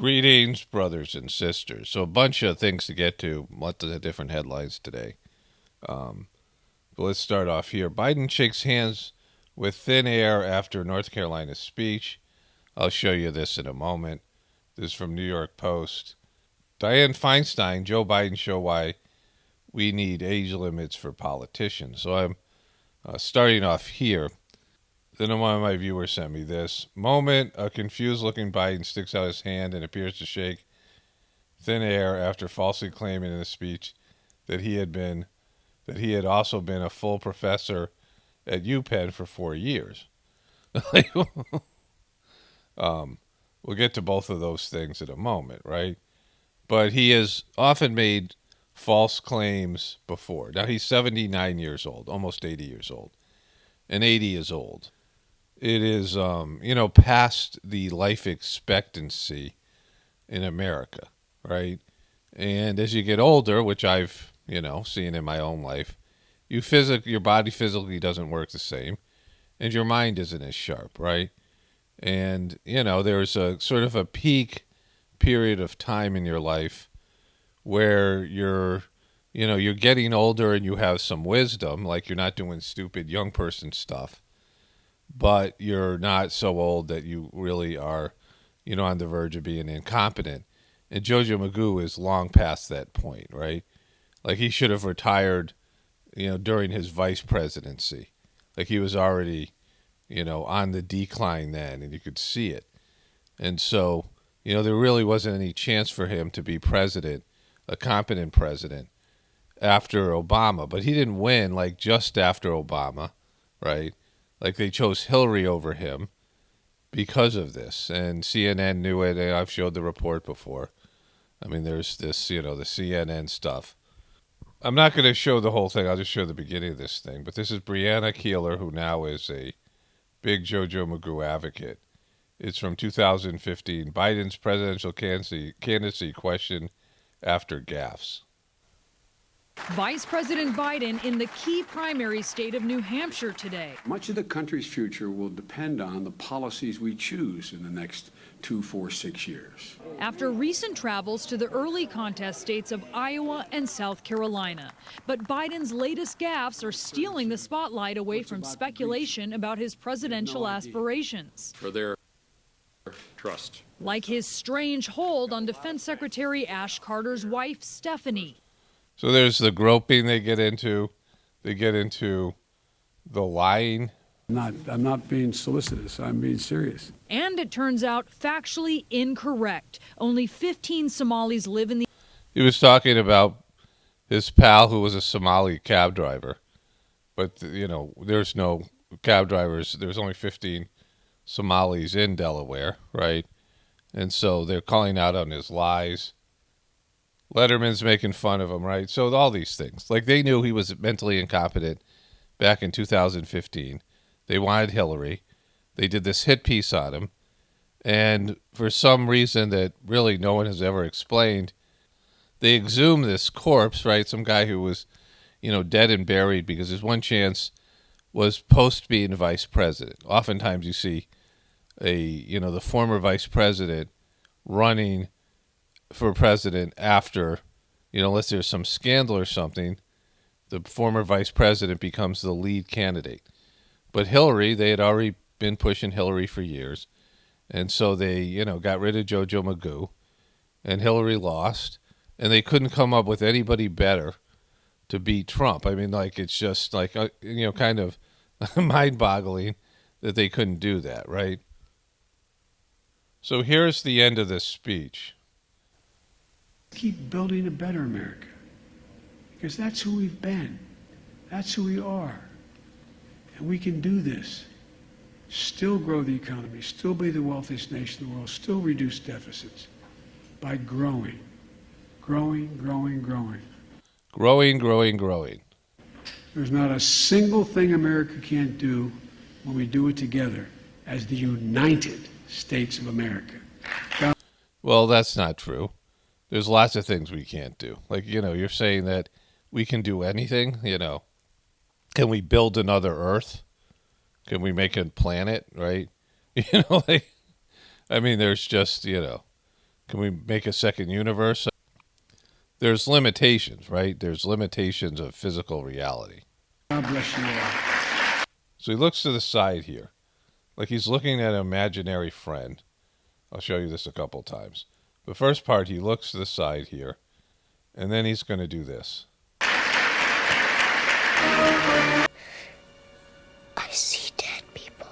Greetings, brothers and sisters. So a bunch of things to get to, lots of different headlines today. But let's start off here. Biden shakes hands with thin air after North Carolina speech. I'll show you this in a moment. This is from New York Post. Dianne Feinstein, Joe Biden show why we need age limits for politicians. So I'm starting off here. Then one of my viewers sent me this. Moment, a confused-looking Biden sticks out his hand and appears to shake thin air after falsely claiming in a speech that he had also been a full professor at UPenn for 4 years. We'll get to both of those things in a moment, right? But he has often made false claims before. Now, he's 79 years old, almost 80 years old. And 80 is old. It is, past the life expectancy in America, right? And as you get older, which I've, seen in my own life, your body physically doesn't work the same, and your mind isn't as sharp, right? And, there's a sort of a peak period of time in your life where you're getting older and you have some wisdom, like you're not doing stupid young person stuff, but you're not so old that you really are, on the verge of being incompetent. And JoJo Magoo is long past that point, right? Like he should have retired, during his vice presidency. Like he was already, on the decline then, and you could see it. And so, there really wasn't any chance for him to be president, a competent president, after Obama. But he didn't win, like, just after Obama, right? Like they chose Hillary over him because of this. And CNN knew it, and I've showed the report before. I mean, there's this, the CNN stuff. I'm not going to show the whole thing. I'll just show the beginning of this thing. But this is Brianna Keeler, who now is a big JoJo Magoo advocate. It's from 2015. Biden's presidential candidacy question after gaffes. Vice President Biden in the key primary state of New Hampshire today. Much of the country's future will depend on the policies we choose in the next 2, 4, 6 years. After recent travels to the early contest states of Iowa and South Carolina. But Biden's latest gaffes are stealing the spotlight away from speculation about his presidential aspirations. For their trust. Like his strange hold on Defense Secretary Ash Carter's wife, Stephanie. So there's the groping they get into. They get into the lying. I'm not being solicitous. I'm being serious. And it turns out factually incorrect. Only 15 Somalis live in the... He was talking about his pal who was a Somali cab driver. But, there's no cab drivers. There's only 15 Somalis in Delaware, right? And so they're calling out on his lies. Letterman's making fun of him, right? So all these things. Like they knew he was mentally incompetent back in 2015. They wanted Hillary. They did this hit piece on him. And for some reason that really no one has ever explained, they exhumed this corpse, right? Some guy who was, dead and buried because his one chance was post being vice president. Oftentimes you see the former vice president running for president after, unless there's some scandal or something, the former vice president becomes the lead candidate. But Hillary, they had already been pushing Hillary for years. And so they, got rid of JoJo Magoo, and Hillary lost, and they couldn't come up with anybody better to beat Trump. I mean, like, it's just like, kind of mind-boggling that they couldn't do that, right? So here's the end of this speech. Keep building a better America, because that's who we've been. That's who we are. And we can do this. Still grow the economy, still be the wealthiest nation in the world, still reduce deficits by growing. Growing. There's not a single thing America can't do when we do it together as the United States of America. Well, that's not true. There's lots of things we can't do. Like, you're saying that we can do anything, Can we build another Earth? Can we make a planet, right? There's just, Can we make a second universe? There's limitations, right? There's limitations of physical reality. God bless you all. So he looks to the side here, like he's looking at an imaginary friend. I'll show you this a couple times. The first part, he looks to the side here, and then he's going to do this. I see dead people.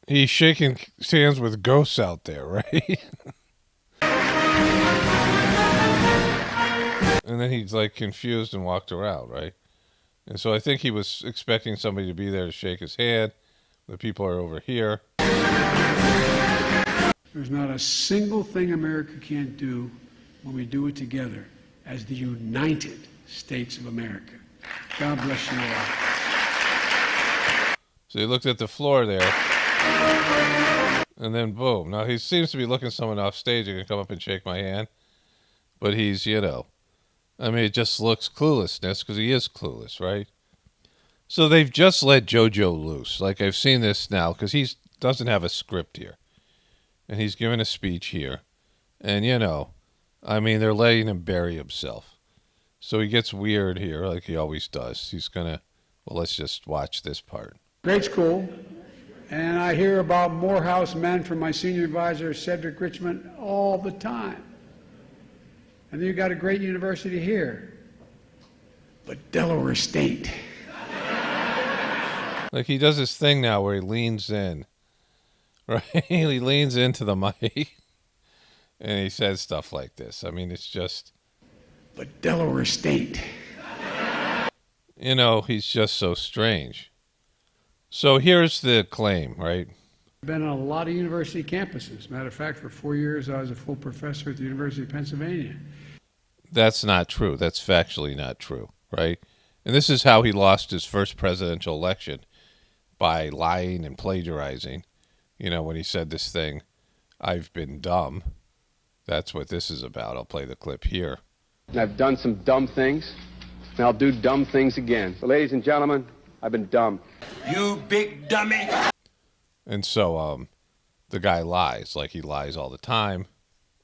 He's shaking hands with ghosts out there, right? And then he's like confused and walked around, right? And so I think he was expecting somebody to be there to shake his hand. The people are over here. There's not a single thing America can't do when we do it together as the United States of America. God bless you all. So he looked at the floor there. And then boom. Now he seems to be looking someone off stage who can come up and shake my hand. But he's, I mean, it just looks cluelessness because he is clueless, right? So they've just let JoJo loose. Like, I've seen this now because he doesn't have a script here. And he's giving a speech here. And, I mean, they're letting him bury himself. So he gets weird here like he always does. He's going to, well, let's just watch this part. Grade school, and I hear about Morehouse men from my senior advisor, Cedric Richmond, all the time. And then you got a great university here. But Delaware State. Like he does this thing now where he leans in, right? He leans into the mic and he says stuff like this. I mean, it's just. But Delaware State. He's just so strange. So here's the claim, right? I've been on a lot of university campuses. Matter of fact, for 4 years, I was a full professor at the University of Pennsylvania. That's not true. That's factually not true, right? And this is how he lost his first presidential election, by lying and plagiarizing. When he said this thing, I've been dumb. That's what this is about. I'll play the clip here. I've done some dumb things, and I'll do dumb things again. So, ladies and gentlemen, I've been dumb. You big dummy. And so the guy lies, like he lies all the time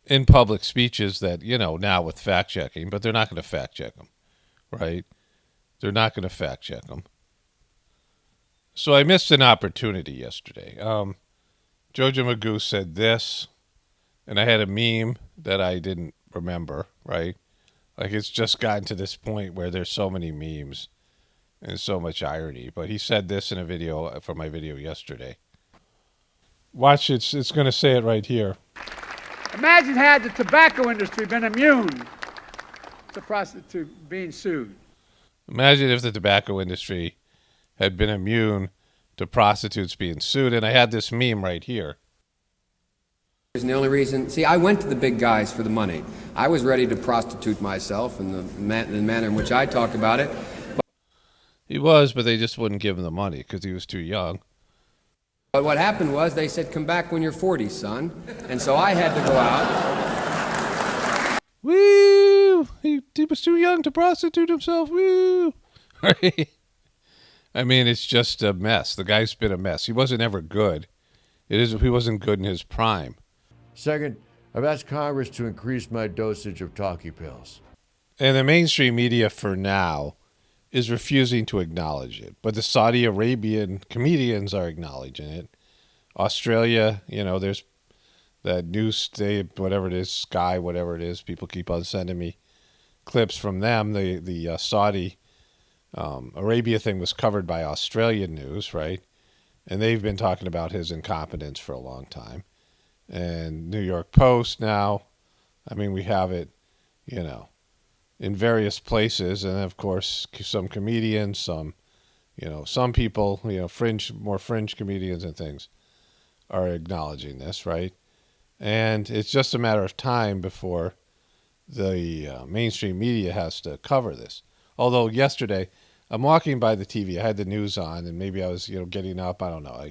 in public speeches that, now with fact-checking, but they're not going to fact-check him, right? They're not going to fact-check him. So I missed an opportunity yesterday. JoJo Magoo said this, and I had a meme that I didn't remember, right? Like it's just gotten to this point where there's so many memes and so much irony. But he said this in a video for my video yesterday. Watch, it's going to say it right here. Imagine had the tobacco industry been immune to prostitute being sued. Imagine if the tobacco industry had been immune to prostitutes being sued. And I had this meme right here. And the only reason, see, I went to the big guys for the money. I was ready to prostitute myself in the manner in which I talked about it. He was, but they just wouldn't give him the money because he was too young. But what happened was they said, come back when you're 40, son. And so I had to go out. Woo! He was too young to prostitute himself. Woo! Right? I mean, it's just a mess. The guy's been a mess. He wasn't ever good. He wasn't good in his prime. Second, I've asked Congress to increase my dosage of talkie pills. And the mainstream media, for now, is refusing to acknowledge it. But the Saudi Arabian comedians are acknowledging it. Australia, there's that news state, whatever it is, Sky, whatever it is. People keep on sending me clips from them. The Saudi Arabia thing was covered by Australian news, right? And they've been talking about his incompetence for a long time. And New York Post now, I mean, we have it, in various places. And of course, some comedians, some people, more fringe comedians and things are acknowledging this, right? And it's just a matter of time before the mainstream media has to cover this. Although yesterday, I'm walking by the TV. I had the news on, and maybe I was, getting up. I don't know.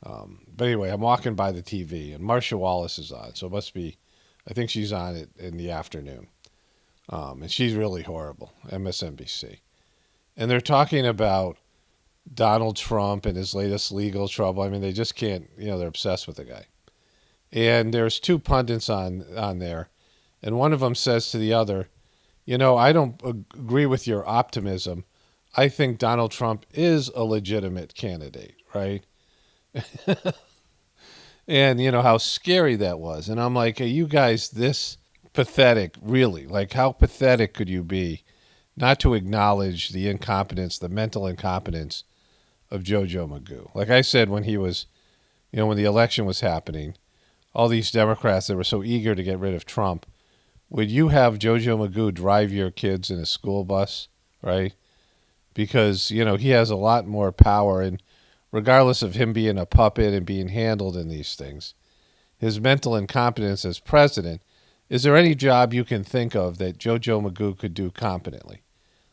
But anyway, I'm walking by the TV, and Marcia Wallace is on. So it must be, I think she's on it in the afternoon. And she's really horrible, MSNBC. And they're talking about Donald Trump and his latest legal trouble. I mean, they just can't, they're obsessed with the guy. And there's two pundits on there, and one of them says to the other, I don't agree with your optimism. I think Donald Trump is a legitimate candidate, right? And how scary that was. And I'm like, are you guys this pathetic, really? Like, how pathetic could you be not to acknowledge the incompetence, the mental incompetence of JoJo Magoo? Like I said, when he was, when the election was happening, all these Democrats that were so eager to get rid of Trump, would you have JoJo Magoo drive your kids in a school bus, right? Because, he has a lot more power, and regardless of him being a puppet and being handled in these things, his mental incompetence as president, is there any job you can think of that JoJo Magoo could do competently?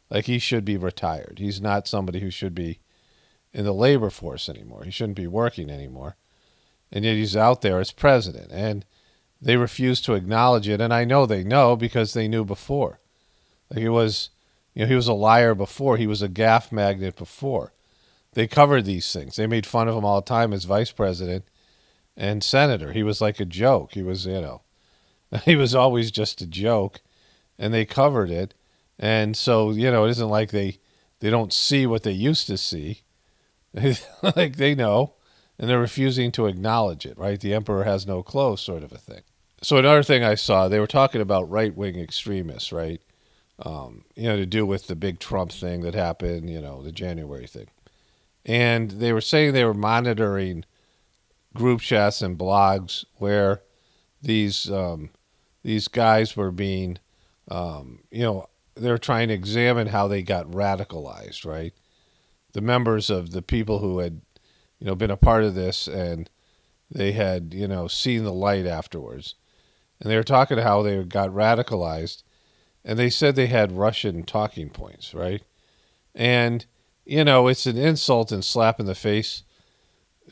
Like, he should be retired. He's not somebody who should be in the labor force anymore. He shouldn't be working anymore. And yet he's out there as president. And they refuse to acknowledge it. And I know they know because they knew before. Like, it was, he was a liar before. He was a gaffe magnet before. They covered these things. They made fun of him all the time as vice president and senator. He was like a joke. He was, he was always just a joke. And they covered it. And so, it isn't like they don't see what they used to see. Like, they know. And they're refusing to acknowledge it, right? The emperor has no clothes, sort of a thing. So another thing I saw, they were talking about right-wing extremists, right? To do with the big Trump thing that happened, the January thing. And they were saying they were monitoring group chats and blogs where these guys were being, they were trying to examine how they got radicalized, right? The members of the people who had, been a part of this, and they had, seen the light afterwards. And they were talking to how they got radicalized, and they said they had Russian talking points, right? And, it's an insult and slap in the face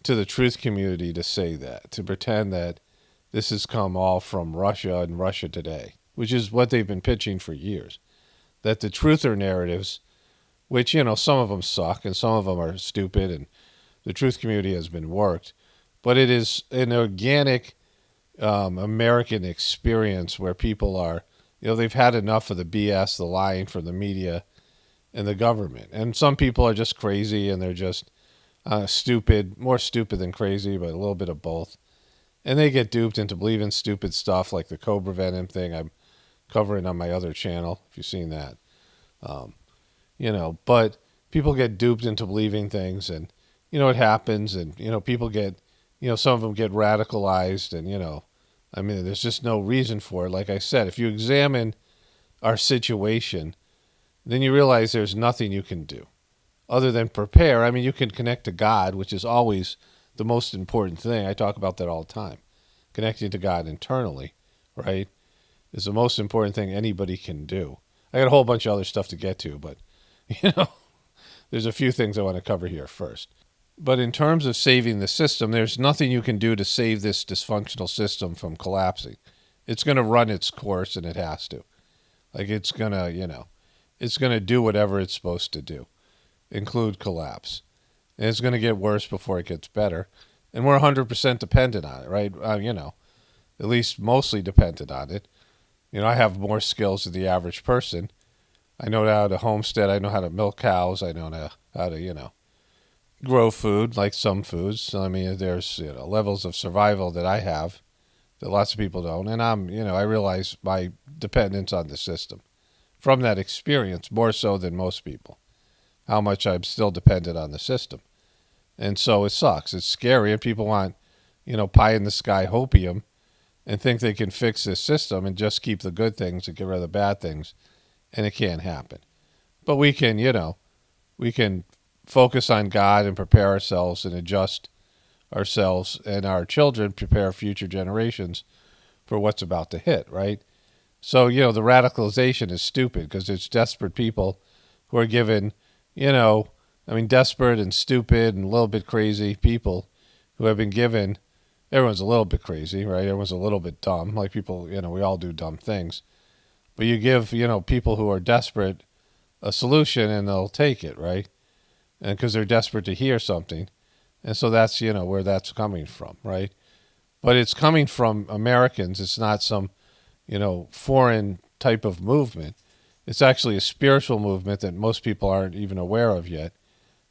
to the truth community to say that, to pretend that this has come all from Russia and Russia Today, which is what they've been pitching for years. That the truther narratives, which, some of them suck and some of them are stupid, and the truth community has been worked, but it is an organic American experience where people are, they've had enough of the BS, the lying from the media and the government. And some people are just crazy, and they're just stupid, more stupid than crazy, but a little bit of both. And they get duped into believing stupid stuff like the Cobra Venom thing I'm covering on my other channel, if you've seen that. But people get duped into believing things, and it happens, and, people get, some of them get radicalized, and, there's just no reason for it. Like I said, if you examine our situation, then you realize there's nothing you can do other than prepare. You can connect to God, which is always the most important thing. I talk about that all the time. Connecting to God internally, right, is the most important thing anybody can do. I got a whole bunch of other stuff to get to, but, there's a few things I want to cover here first. But in terms of saving the system, there's nothing you can do to save this dysfunctional system from collapsing. It's going to run its course, and it has to. Like, it's going to, it's going to do whatever it's supposed to do, include collapse. And it's going to get worse before it gets better. And we're 100% dependent on it, right? At least mostly dependent on it. I have more skills than the average person. I know how to homestead. I know how to milk cows. I know how to, grow food, like some foods. There's, levels of survival that I have that lots of people don't. And I realize my dependence on the system from that experience, more so than most people, how much I'm still dependent on the system. And so it sucks. It's scary. And people want, pie in the sky hopium and think they can fix this system and just keep the good things and get rid of the bad things. And it can't happen. But we can, we can focus on God and prepare ourselves and adjust ourselves, and our children prepare future generations for what's about to hit, right? So, the radicalization is stupid because it's desperate people who are given, desperate and stupid and a little bit crazy people who have been given, everyone's a little bit crazy, right? Everyone's a little bit dumb. Like, people, we all do dumb things. But you give, people who are desperate a solution, and they'll take it, right? And because they're desperate to hear something. And so that's, where that's coming from, right? but it's coming from Americans. It's not some, foreign type of movement. It's actually a spiritual movement that most people aren't even aware of yet,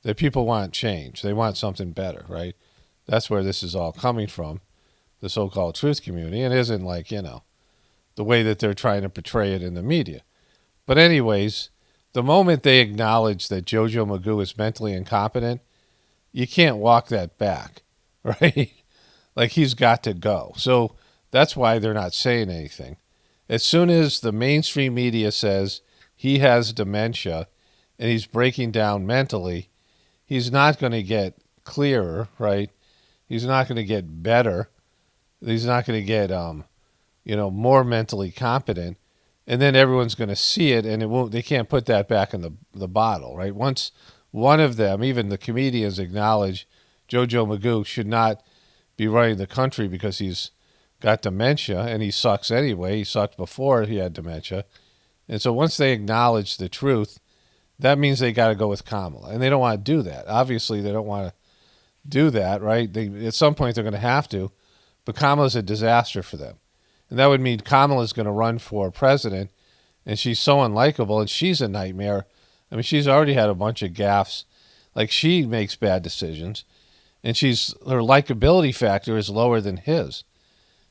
that people want change. They want something better, right? That's where this is all coming from, the so-called truth community. And it isn't like, the way that they're trying to portray it in the media. But anyways, the moment they acknowledge that JoJo Magoo is mentally incompetent, you can't walk that back, right? Like, he's got to go. So that's why they're not saying anything. As soon as the mainstream media says he has dementia and he's breaking down mentally, he's not going to get clearer, right? He's not going to get better. He's not going to get, more mentally competent. And then everyone's going to see it, and they can't put that back in the bottle, right? Once one of them, even the comedians, acknowledge JoJo Magoo should not be running the country because he's got dementia, and he sucks anyway. He sucked before he had dementia. And so once they acknowledge the truth, that means they got to go with Kamala. And they don't want to do that. Obviously, they don't want to do that, right? At some point, they're going to have to. But Kamala's a disaster for them. And that would mean Kamala's going to run for president, and she's so unlikable, and she's a nightmare. I mean, she's already had a bunch of gaffes. Like, she makes bad decisions, and her likability factor is lower than his.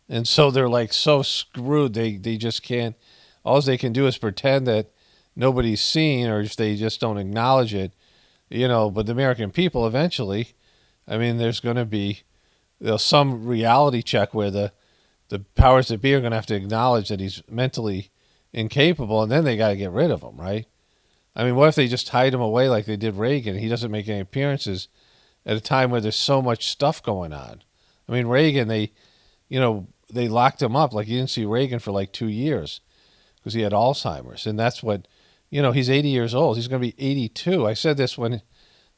And so they're like so screwed. They just can't. All they can do is pretend that nobody's seen, or if they just don't acknowledge it, But the American people eventually, I mean, there's going to be some reality check where the powers that be are going to have to acknowledge that he's mentally incapable, and then they got to get rid of him, right? I mean, what if they just hide him away like they did Reagan? He doesn't make any appearances at a time where there's so much stuff going on. I mean, Reagan, they locked him up. Like, you didn't see Reagan for like 2 years because he had Alzheimer's. And that's what, he's 80 years old. He's going to be 82. I said this when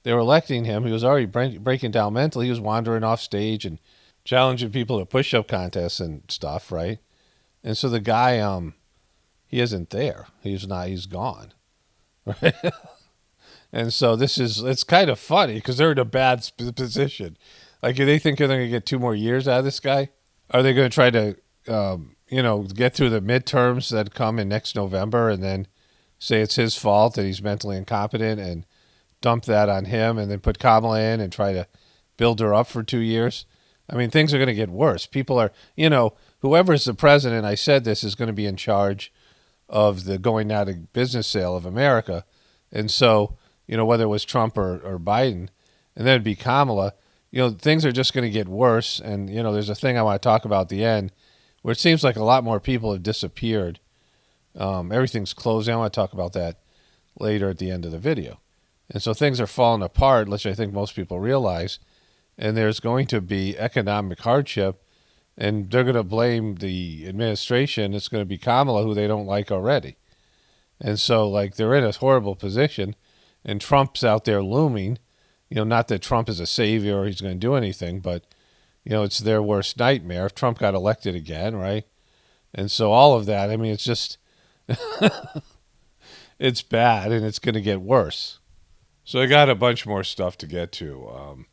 they were electing him. He was already breaking down mentally. He was wandering off stage and challenging people to push-up contests and stuff, right? And so the guy, he isn't there. He's gone, right? And so it's kind of funny because they're in a bad position. Like, do they think they're going to get 2 more years out of this guy? Are they going to try to, get through the midterms that come in next November and then say it's his fault that he's mentally incompetent and dump that on him and then put Kamala in and try to build her up for 2 years? I mean, things are going to get worse. People are, whoever's the president, I said this, is going to be in charge of the going out of business sale of America. And so, whether it was Trump or Biden, and then it'd be Kamala, things are just going to get worse. And, there's a thing I want to talk about at the end where it seems like a lot more people have disappeared. Everything's closing. I want to talk about that later at the end of the video. And so things are falling apart, which I think most people realize. And there's going to be economic hardship, and they're going to blame the administration. It's going to be Kamala, who they don't like already. And so, they're in a horrible position, and Trump's out there looming. Not that Trump is a savior or he's going to do anything, but, it's their worst nightmare if Trump got elected again, right? And so all of that, I mean, it's just, it's bad, and it's going to get worse. So I got a bunch more stuff to get to.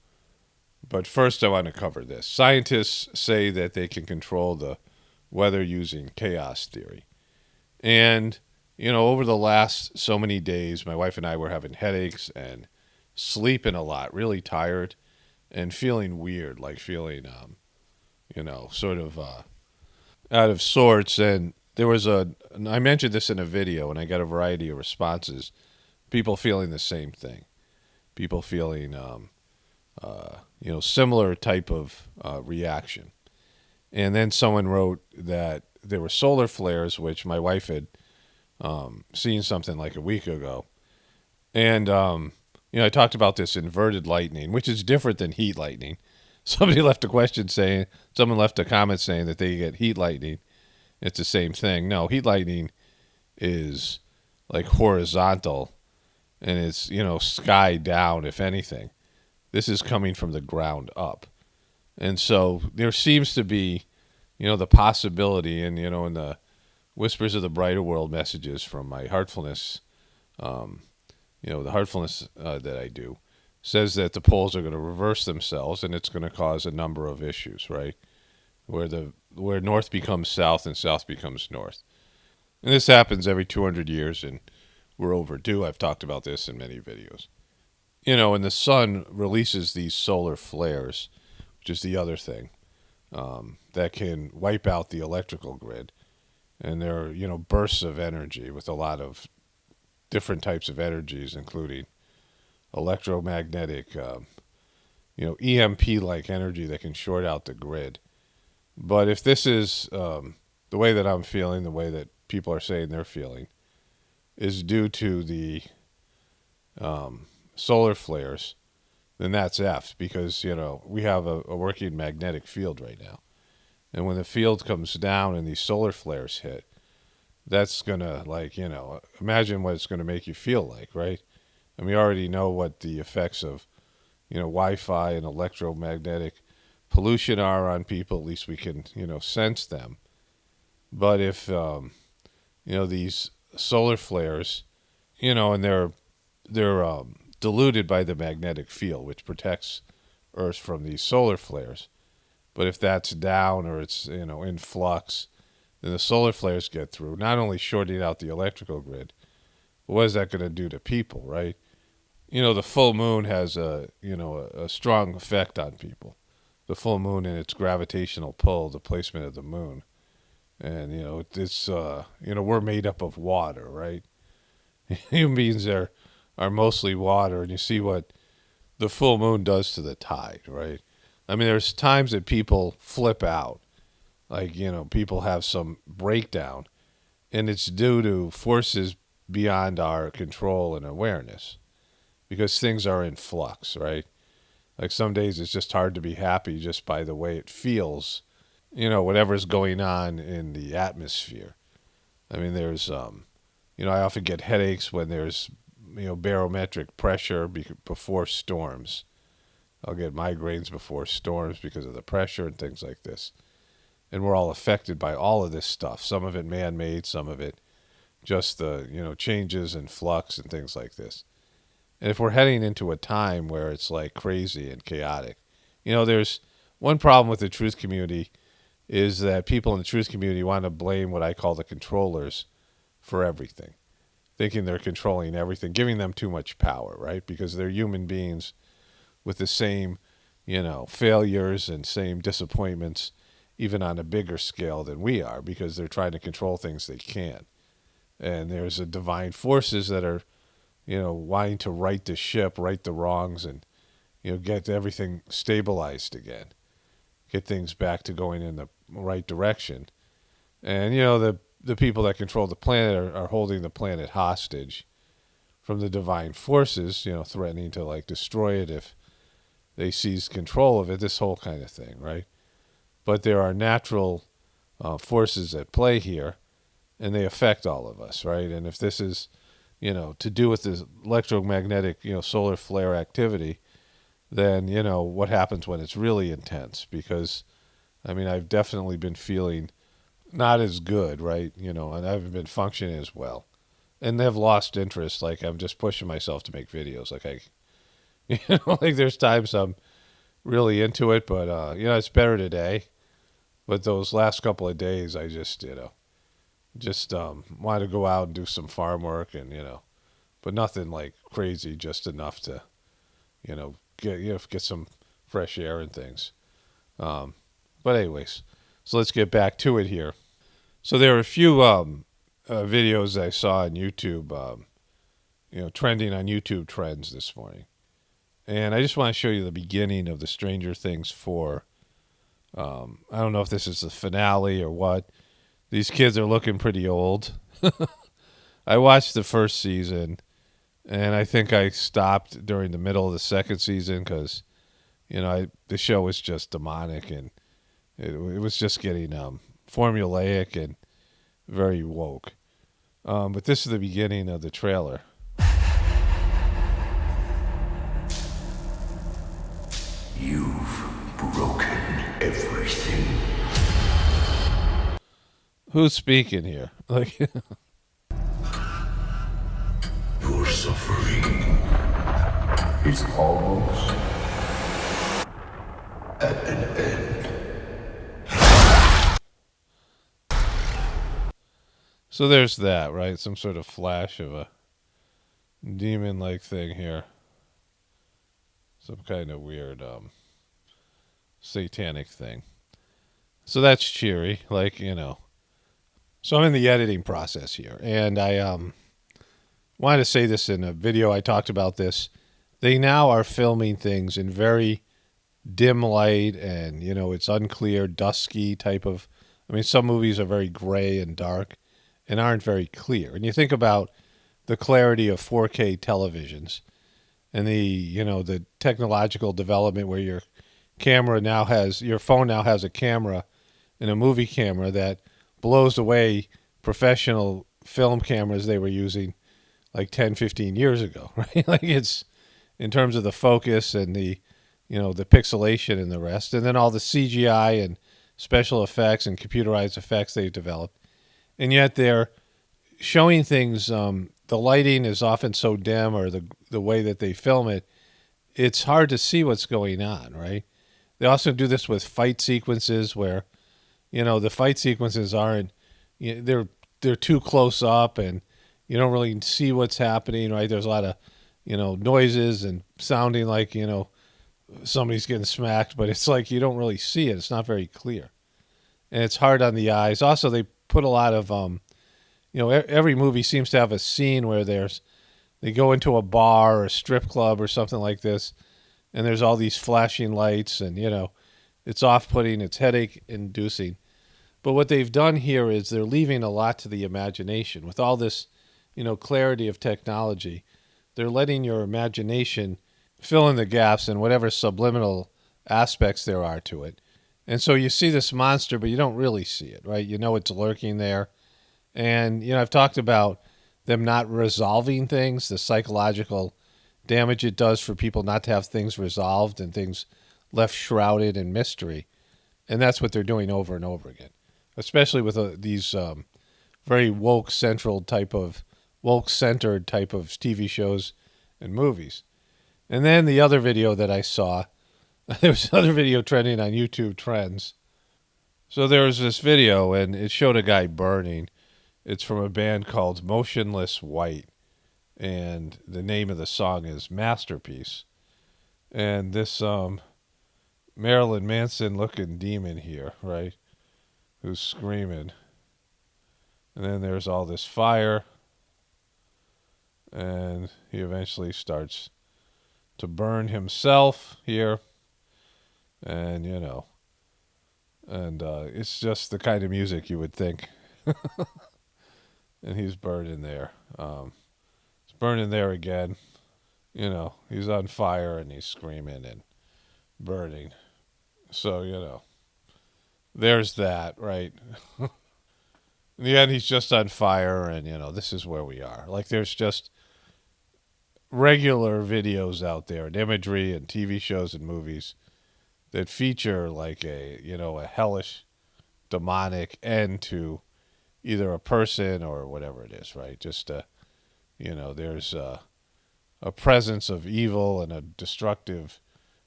But first, I want to cover this. Scientists say that they can control the weather using chaos theory. And, over the last so many days, my wife and I were having headaches and sleeping a lot, really tired, and feeling weird, like feeling, sort of out of sorts. And there was I mentioned this in a video, and I got a variety of responses. People feeling the same thing. People feeling, similar type of reaction. And then someone wrote that there were solar flares, which my wife had seen something like a week ago. And, I talked about this inverted lightning, which is different than heat lightning. Someone left a comment saying that they get heat lightning. It's the same thing. No, heat lightning is like horizontal, and it's, sky down, if anything. This is coming from the ground up. And so there seems to be, the possibility, and, in the Whispers of the Brighter World messages from my Heartfulness, the Heartfulness that I do, says that the poles are going to reverse themselves, and it's going to cause a number of issues, right? where north becomes south and south becomes north. And this happens every 200 years, and we're overdue. I've talked about this in many videos. You know, and the sun releases these solar flares, which is the other thing, that can wipe out the electrical grid. And there are, you know, bursts of energy with a lot of different types of energies, including electromagnetic, EMP-like energy that can short out the grid. But if this is the way that I'm feeling, the way that people are saying they're feeling, is due to the solar flares, then that's F, because, you know, we have a working magnetic field right now. And when the field comes down and these solar flares hit, that's going to, like, you know, imagine what it's going to make you feel like, right? And we already know what the effects of, you know, Wi-Fi and electromagnetic pollution are on people. At least we can, you know, sense them. But if, these solar flares, you know, and they're diluted by the magnetic field, which protects Earth from these solar flares. But if that's down or it's, you know, in flux, then the solar flares get through, not only shorting out the electrical grid, but what is that going to do to people, right? You know, the full moon has a strong effect on people. The full moon and its gravitational pull, the placement of the moon. And, you know, it's, we're made up of water, right? Human beings are mostly water, and you see what the full moon does to the tide, right? I mean, there's times that people flip out, like, you know, people have some breakdown, and it's due to forces beyond our control and awareness, because things are in flux, right? Like some days it's just hard to be happy just by the way it feels, you know, whatever's going on in the atmosphere. I mean, there's, I often get headaches when there's, you know, barometric pressure before storms. I'll get migraines before storms because of the pressure and things like this. And we're all affected by all of this stuff. Some of it man-made, some of it just the, you know, changes and flux and things like this. And if we're heading into a time where it's like crazy and chaotic, you know, there's one problem with the truth community is that people in the truth community want to blame what I call the controllers for everything, thinking they're controlling everything, giving them too much power, right? Because they're human beings with the same, you know, failures and same disappointments, even on a bigger scale than we are, because they're trying to control things they can't. And there's a divine forces that are, you know, wanting to right the ship, right the wrongs, and, you know, get everything stabilized again, get things back to going in the right direction. And, you know, the people that control the planet are holding the planet hostage from the divine forces, you know, threatening to, like, destroy it if they seize control of it, this whole kind of thing, right? But there are natural forces at play here, and they affect all of us, right? And if this is, you know, to do with this electromagnetic, you know, solar flare activity, then, you know, what happens when it's really intense? Because, I mean, I've definitely been feeling not as good, right? You know, and I haven't been functioning as well. And they've lost interest. Like, I'm just pushing myself to make videos. Like, you know, like there's times I'm really into it, but, you know, it's better today. But those last couple of days, I just, you know, wanted to go out and do some farm work and, you know, but nothing like crazy, just enough to, you know, get some fresh air and things. But anyways, so let's get back to it here. So there are a few videos I saw on YouTube, you know, trending on YouTube trends this morning. And I just want to show you the beginning of the Stranger Things 4. I don't know if this is the finale or what. These kids are looking pretty old. I watched the first season, and I think I stopped during the middle of the second season because, you know, the show was just demonic, and it was just getting formulaic and very woke. But this is the beginning of the trailer. You've broken everything. Who's speaking here? Like, Your suffering is almost at an end. So there's that, right? Some sort of flash of a demon-like thing here. Some kind of weird satanic thing. So that's cheery, like, you know. So I'm in the editing process here, and I wanted to say this in a video. I talked about this. They now are filming things in very dim light, and, you know, it's unclear, dusky type of. I mean, some movies are very gray and dark and aren't very clear. And you think about the clarity of 4K televisions and the, you know, the technological development where your phone now has a camera and a movie camera that blows away professional film cameras they were using like 10, 15 years ago, right? Like, it's in terms of the focus and the, you know, the pixelation and the rest, and then all the CGI and special effects and computerized effects they've developed. And yet they're showing things, the lighting is often so dim, or the way that they film it, it's hard to see what's going on, right? They also do this with fight sequences where, you know, the fight sequences aren't, you know, they're too close up and you don't really see what's happening, right? There's a lot of, you know, noises and sounding like, you know, somebody's getting smacked, but it's like you don't really see it. It's not very clear. And it's hard on the eyes. Also, they put a lot of, you know, every movie seems to have a scene where they go into a bar or a strip club or something like this, and there's all these flashing lights, and, you know, it's off-putting, it's headache-inducing. But what they've done here is they're leaving a lot to the imagination. With all this, you know, clarity of technology, they're letting your imagination fill in the gaps and whatever subliminal aspects there are to it. And so you see this monster, but you don't really see it, right? You know it's lurking there. And, you know, I've talked about them not resolving things, the psychological damage it does for people not to have things resolved and things left shrouded in mystery. And that's what they're doing over and over again, especially with these very woke-centered type of TV shows and movies. And then the other video that I saw, there was another video trending on YouTube Trends. So there was this video, and it showed a guy burning. It's from a band called Motionless White, and the name of the song is Masterpiece. And this Marilyn Manson-looking demon here, right, who's screaming. And then there's all this fire, and he eventually starts to burn himself here. And, you know, and it's just the kind of music you would think. And he's burning there. He's burning there again. You know, he's on fire and he's screaming and burning. So, you know, there's that, right? In the end, he's just on fire, and, you know, this is where we are. Like, there's just regular videos out there and imagery and TV shows and movies that feature like a, you know, a hellish, demonic end to either a person or whatever it is, right? Just, you know, there's a presence of evil and a destructive,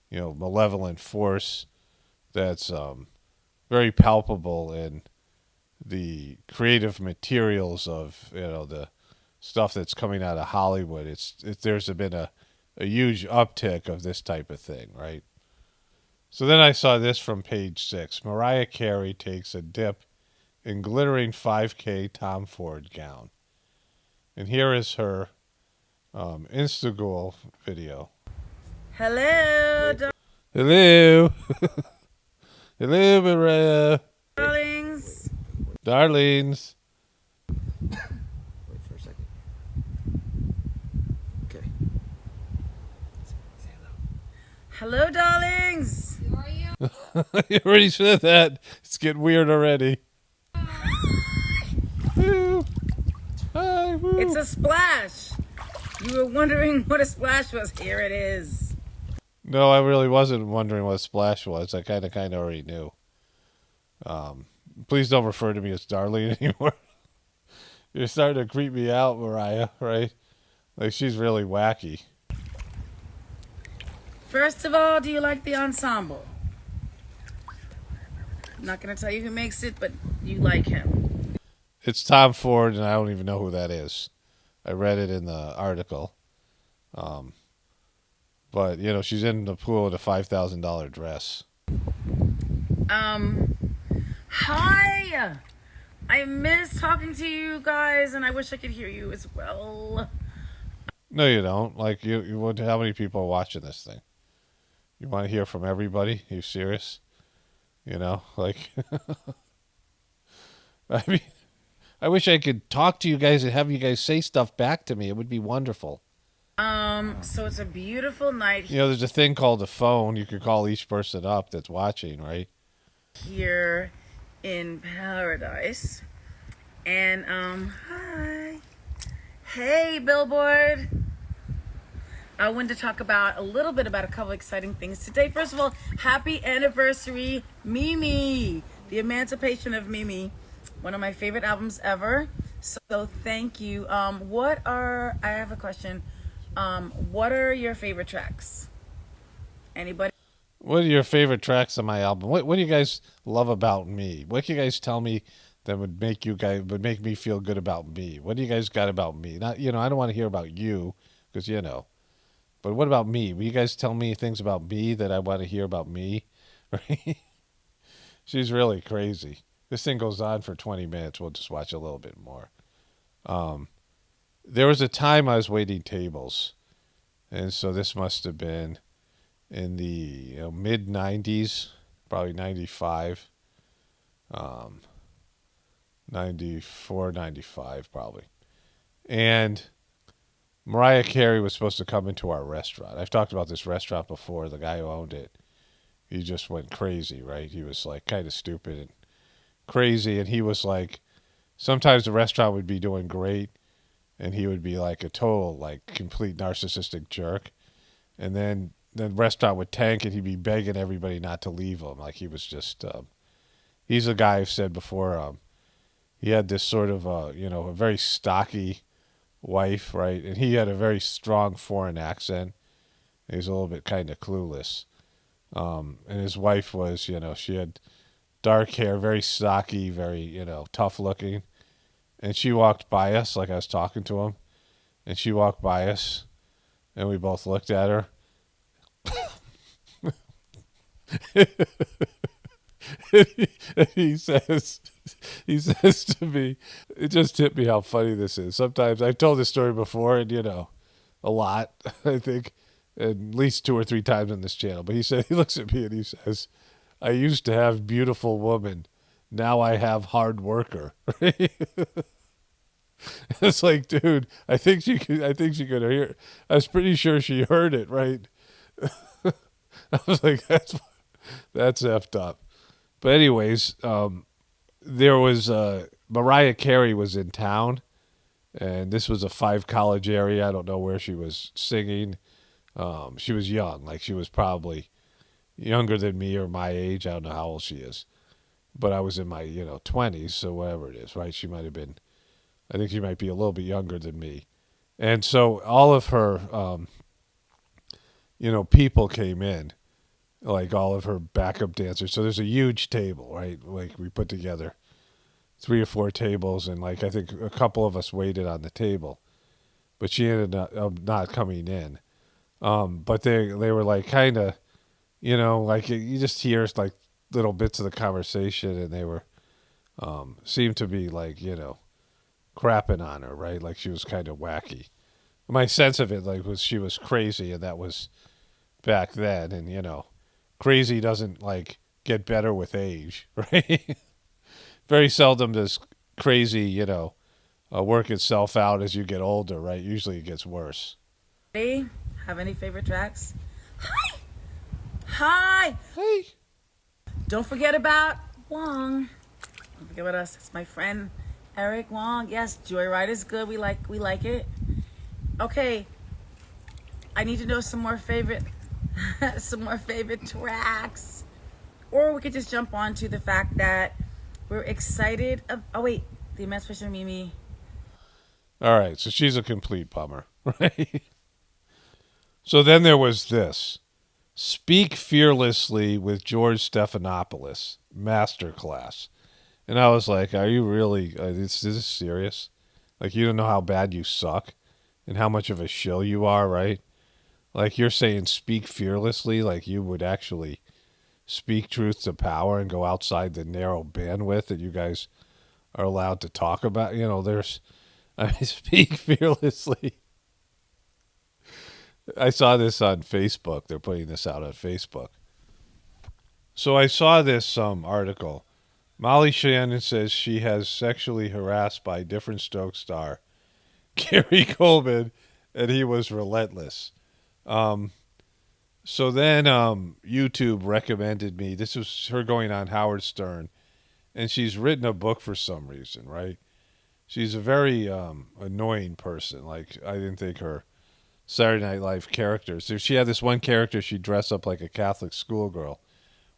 you know, malevolent force that's very palpable in the creative materials of, you know, the stuff that's coming out of Hollywood. There's been a huge uptick of this type of thing, right? So then I saw this from Page 6. Mariah Carey takes a dip in glittering 5K Tom Ford gown. And here is her Instagram video. Hello, Hello. Hello, Mariah. darlings. Darlings. Wait for a second. Okay. Say hello. Hello, darlings. Who are you? You already said that. It's getting weird already. Woo. Hi, woo. It's a splash. You were wondering what a splash was. Here it is. No, I really wasn't wondering what Splash was. I kind of already knew. Please don't refer to me as Darlene anymore. You're starting to creep me out, Mariah, right? Like, she's really wacky. First of all, do you like the ensemble? I'm not going to tell you who makes it, but you like him. It's Tom Ford, and I don't even know who that is. I read it in the article. But, you know, she's in the pool with a $5,000 dress. Hi! I miss talking to you guys, and I wish I could hear you as well. No, you don't. Like, how many people are watching this thing? You want to hear from everybody? Are you serious? You know, like, I mean, I wish I could talk to you guys and have you guys say stuff back to me. It would be wonderful. So it's a beautiful night You know, there's a thing called a phone. You could call each person up that's watching, right? here in paradise. And, hi. Hey, Billboard. I wanted to talk about a little bit about a couple exciting things today. First of all, happy anniversary, Mimi. The Emancipation of Mimi. One of my favorite albums ever. So thank you. I have a question. What are your favorite tracks? Anybody? What are your favorite tracks on my album? What do you guys love about me? What can you guys tell me that would make me feel good about me? What do you guys got about me? Not, you know, I don't want to hear about you because, you know, but what about me? Will you guys tell me things about me that I want to hear about me? Right? She's really crazy. This thing goes on for 20 minutes. We'll just watch a little bit more. There was a time I was waiting tables, and so this must have been in the mid 90s, probably 95, 94, 95 probably. And Mariah Carey was supposed to come into our restaurant. I've talked about this restaurant before. The guy who owned it, he just went crazy, right? He was like kind of stupid and crazy, and he was like, sometimes the restaurant would be doing great, and he would be like a total, like, complete narcissistic jerk. And then the restaurant would tank, and he'd be begging everybody not to leave him. Like, he was just, he's a guy I've said before, he had this sort of, a very stocky wife, right? And he had a very strong foreign accent. He was a little bit kind of clueless. And his wife was, she had dark hair, very stocky, very, tough looking. And she walked by us, like I was talking to him. And she walked by us, and we both looked at her. And he says to me, it just hit me how funny this is. Sometimes I've told this story before, and a lot, I think, at least 2 or 3 times on this channel. But he looks at me and he says, I used to have beautiful woman. Now I have hard worker. It's like, dude, I think she could hear. I was pretty sure she heard it, right? I was like, that's effed up. But anyways, there was Mariah Carey was in town, and this was a 5 college area. I don't know where she was singing. She was young, like she was probably younger than me or my age. I don't know how old she is, but I was in my 20s, so whatever it is, right? She might have been. I think she might be a little bit younger than me, and so all of her, people came in. Like all of her backup dancers. So there's a huge table, right? Like we put together 3 or 4 tables, and like I think a couple of us waited on the table, but she ended up not coming in. But they were like kind of, like you just hear like little bits of the conversation, and they were seemed to be like crapping on her, right? Like she was kind of wacky. My sense of it was she was crazy, and that was back then, and crazy doesn't like get better with age, right? Very seldom does crazy, work itself out as you get older, right? Usually it gets worse. Hey, have any favorite tracks? Hi! Hi! Hey! Don't forget about Wong. Don't forget about us. It's my friend Eric Wong. Yes, Joyride is good. We like it. Okay. I need to know some more favorite tracks, or we could just jump on to the fact that we're excited the Emancipation of Mimi. All right, so she's a complete bummer, right? So then there was this Speak Fearlessly with George Stephanopoulos masterclass. And I was like, are you really, is this serious? Like, you don't know how bad you suck and how much of a shill you are, right? Like, you're saying speak fearlessly, like you would actually speak truth to power and go outside the narrow bandwidth that you guys are allowed to talk about. You know, speak fearlessly. I saw this on Facebook. They're putting this out on Facebook. So I saw this article. Molly Shannon says she has sexually harassed by different Stoke star Gary Coleman, and he was relentless. So then YouTube recommended me. This was her going on Howard Stern, and she's written a book for some reason, right? She's a very annoying person. Like, I didn't think her Saturday Night Live characters. She had this one character, she'd dress up like a Catholic schoolgirl,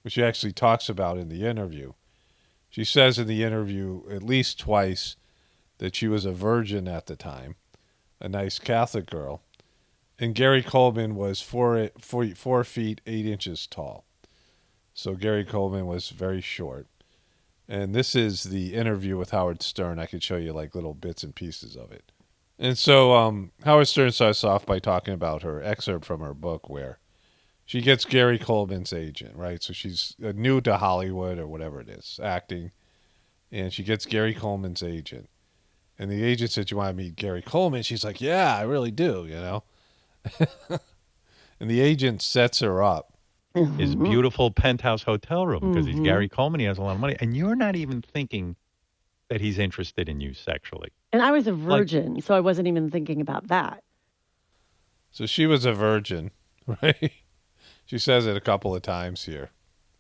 which she actually talks about in the interview. She says in the interview at least twice that she was a virgin at the time, a nice Catholic girl. And Gary Coleman was 4 feet 8 inches tall. So Gary Coleman was very short. And this is the interview with Howard Stern. I could show you like little bits and pieces of it. And so Howard Stern starts off by talking about her excerpt from her book where she gets Gary Coleman's agent, right? So she's new to Hollywood or whatever it is, acting. And she gets Gary Coleman's agent. And the agent said, you want to meet Gary Coleman? She's like, yeah, I really do, you know. And the agent sets her up. His beautiful penthouse hotel room because he's Gary Coleman. He has a lot of money. And you're not even thinking that he's interested in you sexually. And I was a virgin, so I wasn't even thinking about that. So she was a virgin, right? She says it a couple of times here.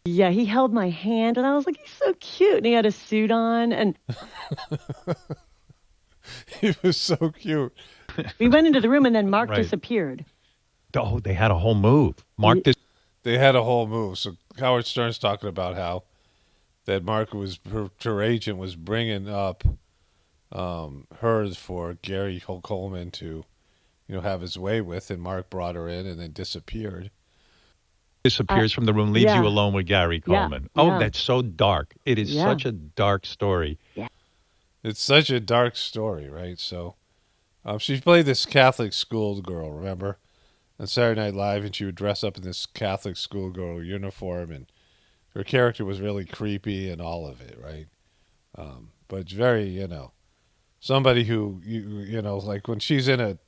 Yeah, he held my hand, and I was like, he's so cute. And he had a suit on, and he was so cute. We went into the room, and then Mark disappeared. Oh, they had a whole move. They had a whole move. So Howard Stern's talking about how that Mark was, her agent was bringing up her for Gary Coleman to, you know, have his way with, and Mark brought her in and then disappeared. Disappears from the room, leaves you alone with Gary Coleman. Yeah. Oh, that's so dark. It is such a dark story. Yeah. It's such a dark story, right? So she played this Catholic schoolgirl, remember? On Saturday Night Live, and she would dress up in this Catholic schoolgirl uniform, and her character was really creepy and all of it, right? But it's very, you know, somebody who, you know, like when she's in a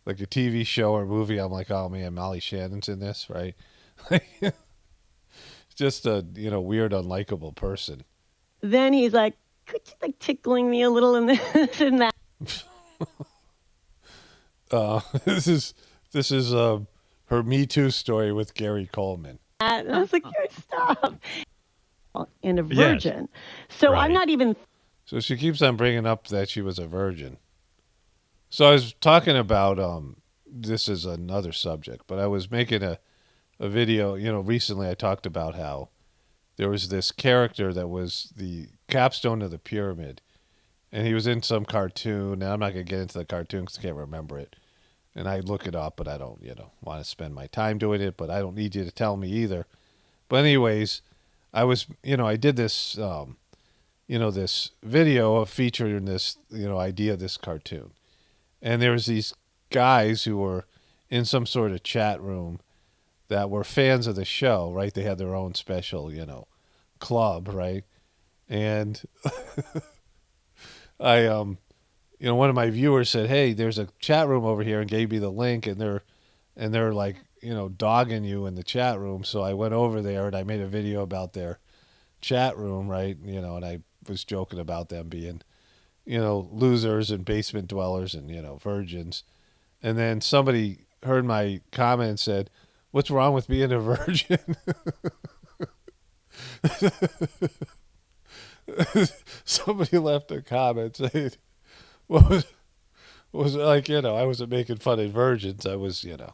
TV show or movie, I'm like, oh man, Molly Shannon's in this, right? Just a, you know, weird, unlikable person. Then he's like, could you like tickling me a little in this and that? This is her Me Too story with Gary Coleman. And I was like, stop. And a virgin. Yes. So I'm not even. So she keeps on bringing up that she was a virgin. So I was talking about, this is another subject, but I was making a video, you know, recently I talked about how there was this character that was the capstone of the pyramid, and he was in some cartoon, and I'm not going to get into the cartoon because I can't remember it. And I look it up, but I don't, you know, want to spend my time doing it, but I don't need you to tell me either. But anyways, I was, you know, I did this, you know, this video featuring this, you know, idea of this cartoon. And there was these guys who were in some sort of chat room that were fans of the show, right? They had their own special, you know, club, right? And I, you know, one of my viewers said, hey, there's a chat room over here, and gave me the link, and they're like, you know, dogging you in the chat room. So I went over there and I made a video about their chat room, right? You know, and I was joking about them being, you know, losers and basement dwellers and, you know, virgins. And then somebody heard my comment and said, what's wrong with being a virgin? Somebody left a comment saying, what was like, you know, I wasn't making fun of virgins. I was, you know.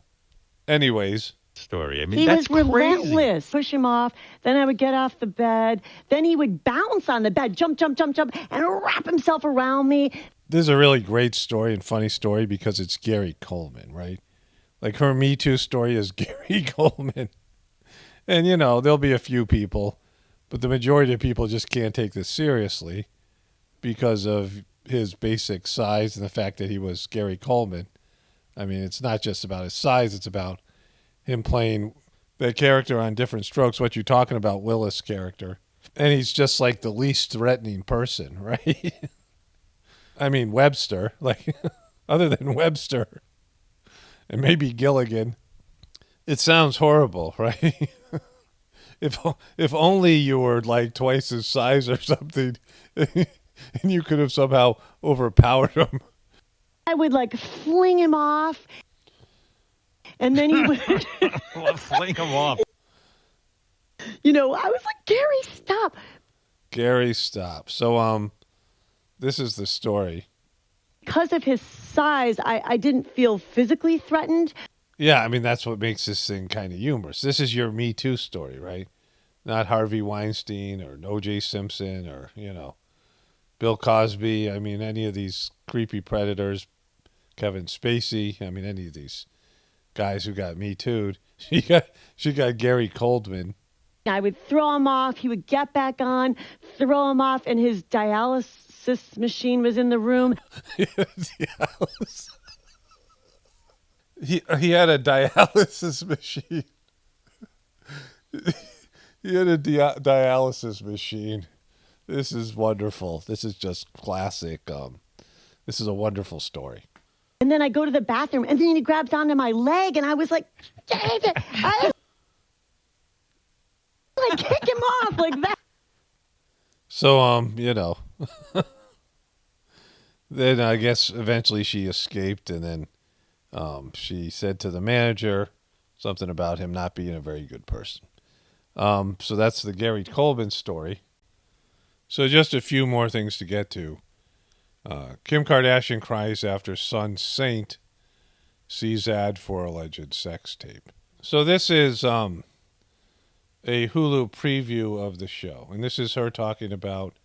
Anyways. Story. I mean, he that's was crazy. Relentless. Push him off. Then I would get off the bed. Then he would bounce on the bed, jump, and wrap himself around me. This is a really great story and funny story because it's Gary Coleman, right? Like her Me Too story is Gary Coleman. And, you know, there'll be a few people But the majority of people just can't take this seriously because of his basic size and the fact that he was Gary Coleman. I mean, it's not just about his size. It's about him playing that character on Different Strokes, what you're talking about, Willis' character. And he's just like the least threatening person, right? I mean, Webster, like, other than Webster and maybe Gilligan, it sounds horrible, right? If only you were like twice his size or something, and you could have somehow overpowered him. I would like fling him off, and then he would fling him off. You know, I was like, Gary, stop. Gary, stop. So, this is the story. Because of his size, I didn't feel physically threatened. Yeah, I mean, that's what makes this thing kind of humorous. This is your Me Too story, right? Not Harvey Weinstein or O.J. Simpson or, you know, Bill Cosby. I mean, any of these creepy predators, Kevin Spacey. I mean, any of these guys who got Me Too'd. She got Gary Coleman. I would throw him off. He would get back on, throw him off, and his dialysis machine was in the room. He had a dialysis machine. He had a dialysis machine. This is wonderful. This is just classic. This is a wonderful story. And then I go to the bathroom, and then he grabs onto my leg, and I was like, David, I kick him off like that. So, you know, then I guess eventually she escaped, and then she said to the manager something about him not being a very good person. So that's the Gary Coleman story. So just a few more things to get to. Kim Kardashian cries after son Saint sees ad for alleged sex tape. So this is a Hulu preview of the show. And this is her talking about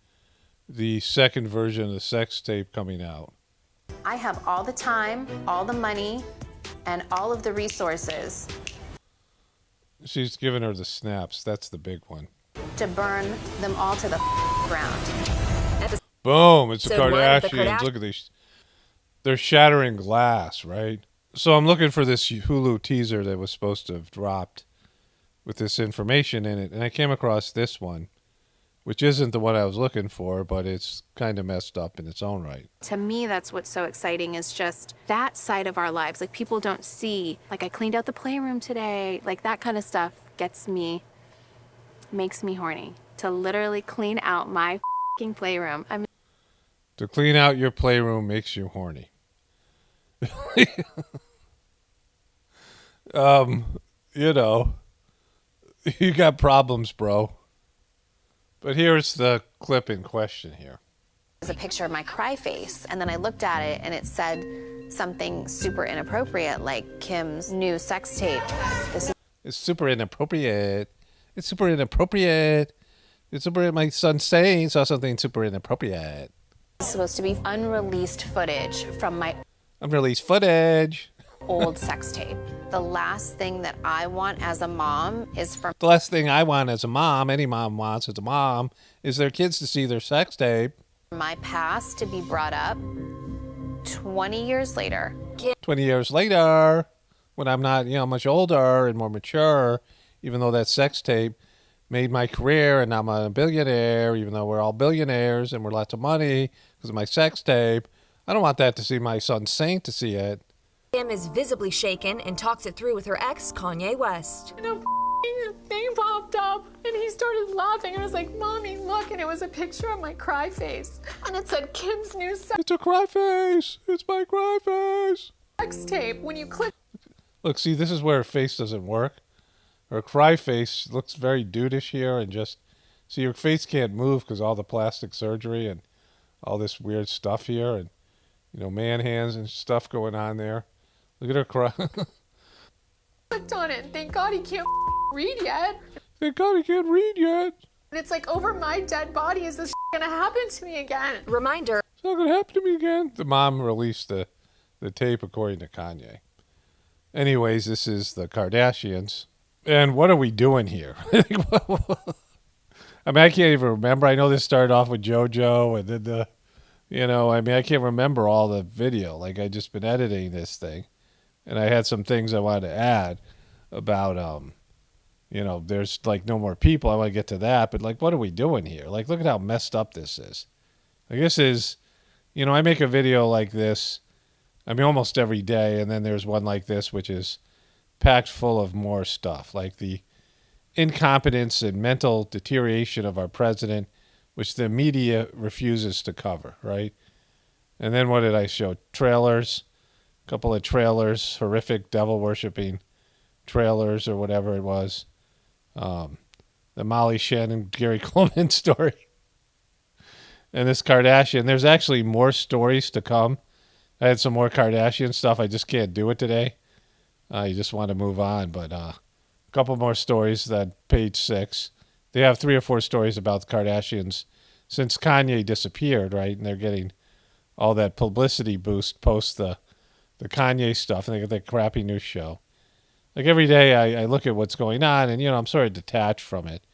the second version of the sex tape coming out. I have all the time, all the money, and all of the resources. She's giving her the snaps. That's the big one. To burn them all to the ground. Boom, it's the Kardashians. Look at these. They're shattering glass, right? So I'm looking for this Hulu teaser that was supposed to have dropped with this information in it. And I came across this one, which isn't the one I was looking for, but it's kind of messed up in its own right. To me, that's what's so exciting is just that side of our lives. Like, people don't see, like, I cleaned out the playroom today. Like, that kind of stuff makes me horny. To literally clean out my f***ing playroom. I mean, to clean out your playroom makes you horny. You know, you got problems, bro. But here's the clip in question here. It was a picture of my cry face, and then I looked at it, and it said something super inappropriate, like Kim's new sex tape. It's super inappropriate. It's super inappropriate. It's super. My son saying saw something super inappropriate. It's supposed to be unreleased footage from my unreleased footage. Old sex tape. The last thing that I want as a mom is for the last thing I want as a mom, any mom wants as a mom, is their kids to see their sex tape. My past to be brought up 20 years later. 20 years later, when I'm not, much older and more mature, even though that sex tape made my career and I'm a billionaire, even though we're all billionaires and we're lots of money because of my sex tape, I don't want that to see my son Saint to see it. Kim is visibly shaken and talks it through with her ex, Kanye West. And a thing popped up, and he started laughing. I was like, Mommy, look, and it was a picture of my cry face. And it said Kim's new sex. It's a cry face. It's my cry face. Sex tape. When you click. Look, see, this is where her face doesn't work. Her cry face looks very dudeish here, and just, see, your face can't move because all the plastic surgery and all this weird stuff here, and, man hands and stuff going on there. Look at her cry. Clicked on it. Thank God he can't read yet. Thank God he can't read yet. And it's like, over my dead body, is this gonna happen to me again? Reminder. It's not gonna happen to me again. The mom released the tape according to Kanye. Anyways, this is the Kardashians. And what are we doing here? I mean, I can't even remember. I know this started off with JoJo and then I can't remember all the video. Like, I just been editing this thing, and I had some things I wanted to add about, there's like no more people. I want to get to that, but like, what are we doing here? Like, look at how messed up this is. Like, this is, I make a video like this, I mean, almost every day, and then there's one like this, which is packed full of more stuff, like the incompetence and mental deterioration of our president, which the media refuses to cover, right? And then what did I show? Trailers, a couple of trailers, horrific devil-worshipping trailers or whatever it was. The Molly Shannon, Gary Coleman story. And this Kardashian. There's actually more stories to come. I had some more Kardashian stuff. I just can't do it today. You just want to move on. But a couple more stories that page 6. They have 3 or 4 stories about the Kardashians since Kanye disappeared, right? And they're getting all that publicity boost post the Kanye stuff. And they got that crappy news show. Like every day I look at what's going on and, I'm sort of detached from it.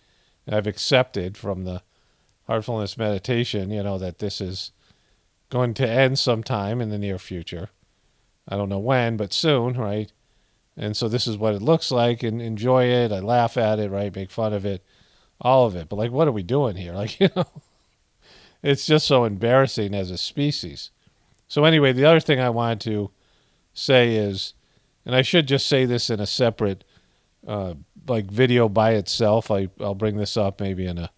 And I've accepted from the Heartfulness meditation, that this is going to end sometime in the near future. I don't know when, but soon, right? And so this is what it looks like, and enjoy it. I laugh at it, right? Make fun of it, all of it. But like, what are we doing here? Like, it's just so embarrassing as a species. So anyway, the other thing I wanted to say is, and I should just say this in a separate, video by itself. I'll bring this up maybe in a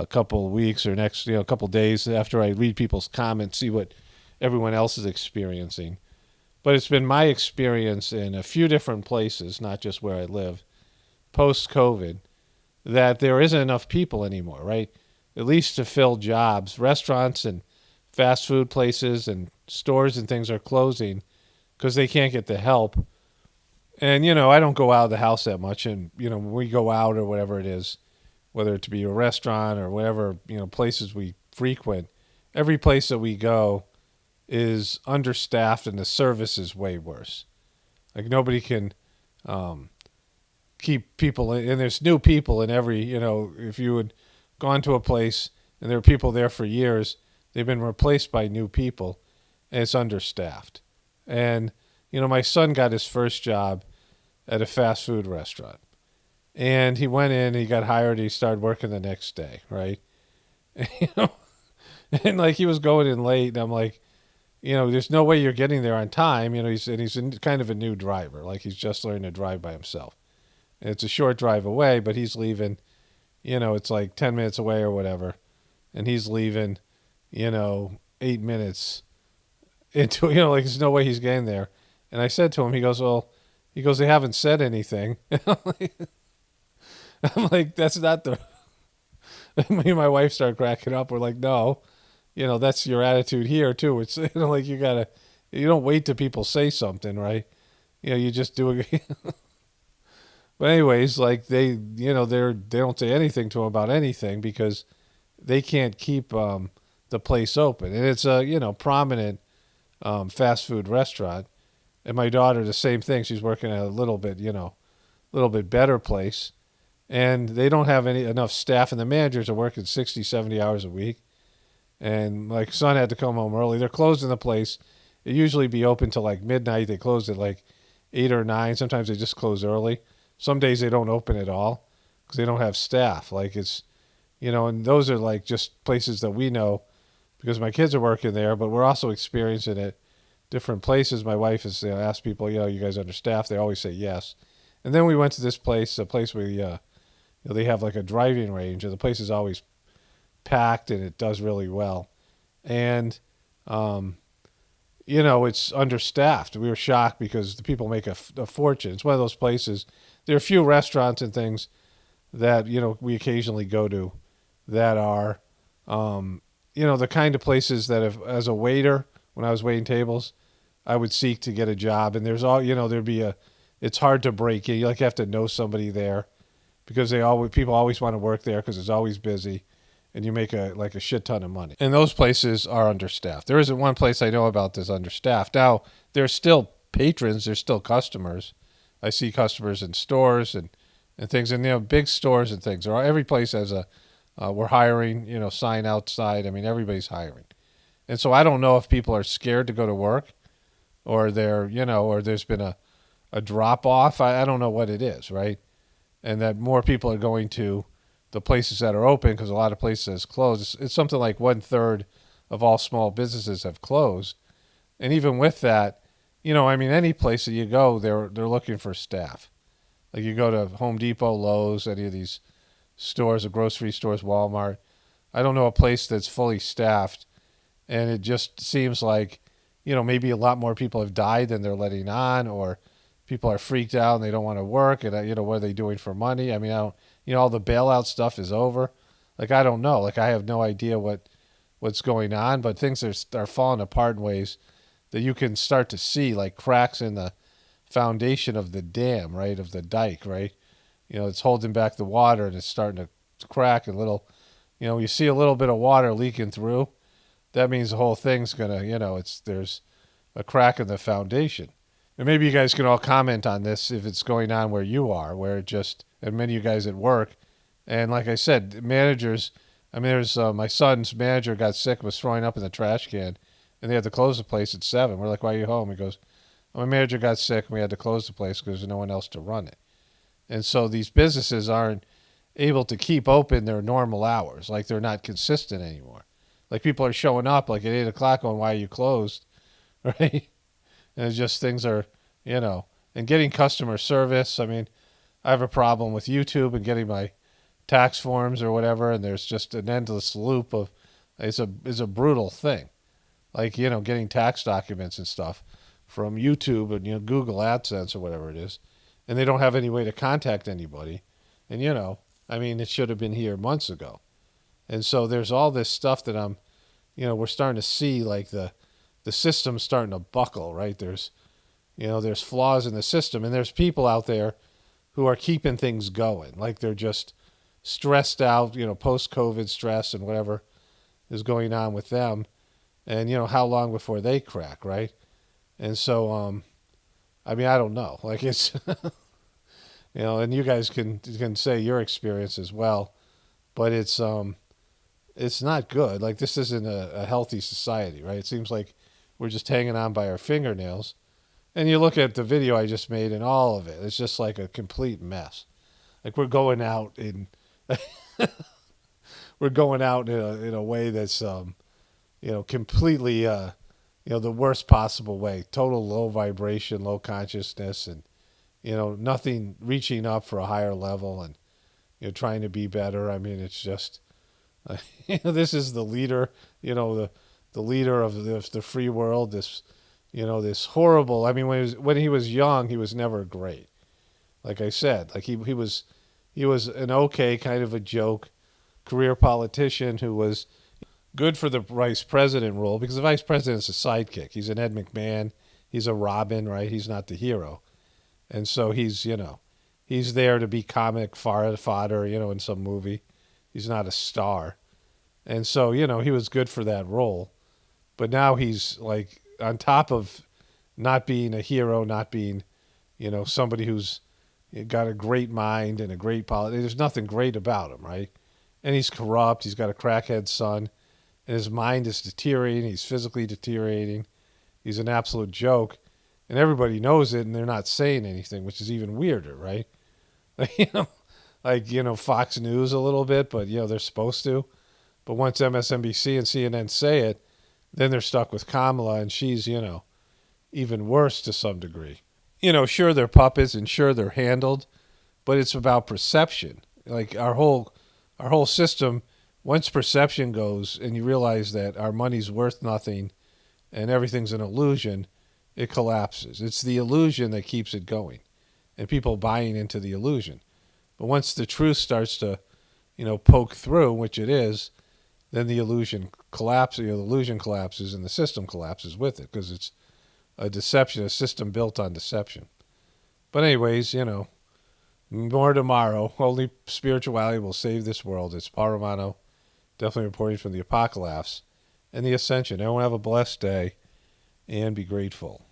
couple of weeks or next, a couple of days after I read people's comments, see what everyone else is experiencing. But it's been my experience in a few different places, not just where I live, post-COVID, that there isn't enough people anymore, right? At least to fill jobs. Restaurants and fast food places and stores and things are closing because they can't get the help. And, I don't go out of the house that much. And, when we go out or whatever it is, whether it to be a restaurant or whatever, places we frequent, every place that we go is understaffed and the service is way worse. Like nobody can keep people in, and there's new people in every, if you had gone to a place and there were people there for years, they've been replaced by new people and it's understaffed. And, my son got his first job at a fast food restaurant. And he went in, he got hired, he started working the next day, right? And like he was going in late, and I'm like, there's no way you're getting there on time. He's kind of a new driver, like he's just learning to drive by himself. And it's a short drive away, but he's leaving, it's like 10 minutes away or whatever. And he's leaving, 8 minutes into, like there's no way he's getting there. And I said to him, he goes, they haven't said anything. I'm like, that's not the... Me and my wife start cracking up. We're like, no, that's your attitude here too. It's, like you don't wait till people say something, right? You just do it. But anyways, like they don't say anything to him about anything because they can't keep the place open. And it's a, prominent fast food restaurant. And my daughter, the same thing. She's working at a little bit better place. And they don't have enough staff, and the managers are working 60, 70 hours a week. And my son had to come home early. They're closing the place. It usually be open till like midnight. They close at like 8 or 9. Sometimes they just close early. Some days they don't open at all because they don't have staff. Like it's, and those are like just places that we know because my kids are working there, but we're also experiencing it different places. My wife has asked people, you guys understaffed? They always say yes. And then we went to this place, a place where they have like a driving range, and the place is always packed, and it does really well. And, it's understaffed. We were shocked because the people make a fortune. It's one of those places. There are a few restaurants and things that, we occasionally go to that are, the kind of places that if, as a waiter, when I was waiting tables, I would seek to get a job. And there's all, there'd be it's hard to break in. You have to know somebody there. Because people always want to work there because it's always busy, and you make a shit ton of money. And those places are understaffed. There isn't one place I know about that's understaffed. Now, there's still patrons, there's still customers. I see customers in stores and things, and big stores and things. Every place has a We're hiring, sign outside. I mean, everybody's hiring. And so I don't know if people are scared to go to work or or there's been a drop off. I don't know what it is, right? And that more people are going to the places that are open because a lot of places closed. It's something like 1/3 of all small businesses have closed. And even with that, any place that you go, they're looking for staff. Like you go to Home Depot, Lowe's, any of these stores, the grocery stores, Walmart. I don't know a place that's fully staffed. And it just seems like, maybe a lot more people have died than they're letting on, or people are freaked out and they don't want to work. And, what are they doing for money? I mean, all the bailout stuff is over. Like, I don't know. Like, I have no idea what's going on, but things are falling apart in ways that you can start to see, like cracks in the foundation of the dam, right, of the dike, right? It's holding back the water and it's starting to crack a little. You see a little bit of water leaking through. That means the whole thing's going to, there's a crack in the foundation. And maybe you guys can all comment on this if it's going on where you are, and many of you guys at work. And like I said, managers, there's my son's manager got sick, was throwing up in the trash can, and they had to close the place at 7. We're like, why are you home? He goes, my manager got sick, and we had to close the place because there's no one else to run it. And so these businesses aren't able to keep open their normal hours. Like, they're not consistent anymore. Like, people are showing up like at 8 o'clock going, why are you closed? Right? And it's just things are, and getting customer service. I mean, I have a problem with YouTube and getting my tax forms or whatever, and there's just an endless loop of, it's a brutal thing. Like, getting tax documents and stuff from YouTube and, Google AdSense or whatever it is. And they don't have any way to contact anybody. And, it should have been here months ago. And so there's all this stuff that we're starting to see, like the system's starting to buckle, right? There's flaws in the system, and there's people out there who are keeping things going. Like, they're just stressed out, post-COVID stress and whatever is going on with them. And, how long before they crack, right? And so, I don't know. Like, it's, and you guys can say your experience as well, but it's not good. Like, this isn't a healthy society, right? It seems like we're just hanging on by our fingernails. And you look at the video I just made and all of it, it's just like a complete mess. Like, we're going out in in a way that's completely the worst possible way. Total low vibration, low consciousness, and nothing reaching up for a higher level and trying to be better. I mean, it's just this is the leader, the leader of the free world. This this horrible. I mean, when he was young, he was never great. Like I said, like he was an okay kind of a joke career politician who was good for the vice president role, because the vice president's a sidekick. He's an Ed McMahon. He's a Robin, right? He's not the hero. And so he's there to be comic fodder, in some movie. He's not a star. And so, he was good for that role. But now he's like on top of not being a hero, not being, somebody who's got a great mind and a great politics. There's nothing great about him, right? And he's corrupt. He's got a crackhead son. And his mind is deteriorating. He's physically deteriorating. He's an absolute joke. And everybody knows it, and they're not saying anything, which is even weirder, right? Fox News a little bit, but, they're supposed to. But once MSNBC and CNN say it, then they're stuck with Kamala, and she's, even worse to some degree. Sure, they're puppets, and sure, they're handled, but it's about perception. Like, our whole system, once perception goes and you realize that our money's worth nothing and everything's an illusion, it collapses. It's the illusion that keeps it going and people buying into the illusion. But once the truth starts to, poke through, which it is, then the illusion collapses. The illusion collapses and the system collapses with it, because it's a deception, a system built on deception. But anyways, more tomorrow. Only spirituality will save this world. It's Paul Romano, definitely reporting from the Apocalypse and the Ascension. Everyone have a blessed day and be grateful.